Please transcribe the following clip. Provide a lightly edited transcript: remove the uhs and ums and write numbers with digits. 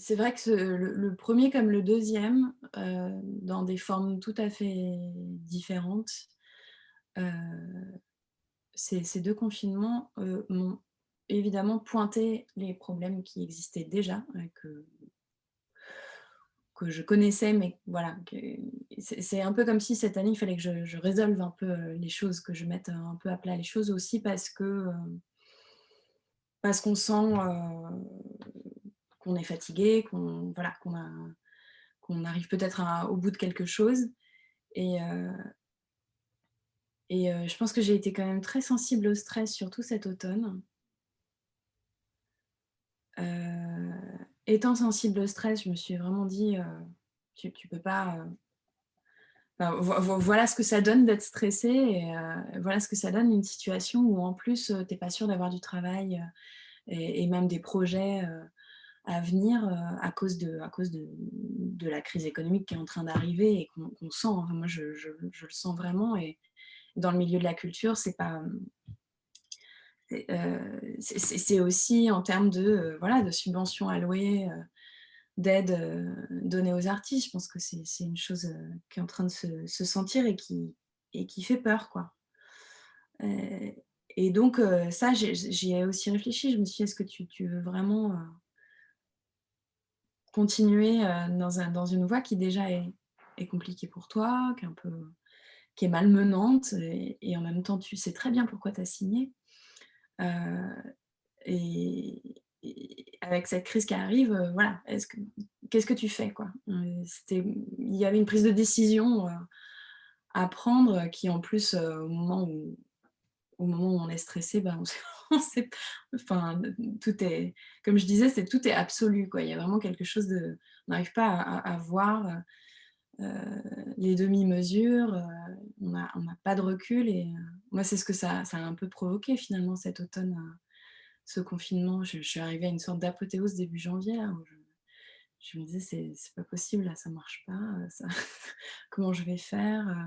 c'est vrai que le 1er comme le deuxième, dans des formes tout à fait différentes, heu, ces 2 confinements, m'ont évidemment pointé les problèmes qui existaient déjà, que je connaissais, mais voilà, c'est un peu comme si cette année, il fallait que je résolve un peu, les choses, que je mette un peu à plat les choses aussi parce qu'on sent, qu'on est fatigué, qu'on voilà, qu'on arrive peut-être au bout de quelque chose et heu je pense que j'ai été quand même très sensible au stress, surtout cet automne. Heu, Étant sensible au stress, je me suis vraiment dit, «Tu peux pas, enfin, voilà ce que ça donne d'être stressé et voilà ce que ça donne une situation où en plus, tu es pas sûr d'avoir du travail, et même des projets, à venir, à cause de la crise économique qui est en train d'arriver et qu'on sent, hein. Moi je le sens vraiment et dans le milieu de la culture, c'est pas, c'est aussi en termes de, voilà, de subventions allouées, d'aides, données aux artistes. Je pense que c'est une chose, qui est en train de se sentir et qui fait peur, quoi. Heu et donc ça, j'y ai aussi réfléchi. Je me suis dit: «Est-ce que tu veux vraiment, continuer, dans une voie qui déjà est compliquée pour toi, qui est malmenante et en même temps, tu sais très bien pourquoi tu as signé?» Heu et avec cette crise qui arrive, voilà, qu'est-ce que tu fais, quoi? Il y avait une prise de décision, à prendre qui en plus, au moment où on est stressé, ben, on sait enfin, tout est comme je disais, tout est absolu, quoi. Il y a vraiment quelque chose de on n'arrive pas à voir, les demi-mesures, on n'a pas de recul et moi, c'est ce que ça a un peu provoqué finalement cet automne, ce confinement. Je suis arrivée à une sorte d'apothéose début janvier là, où je me disais: «C'est pas possible là, ça marche pas, ça comment je vais faire?»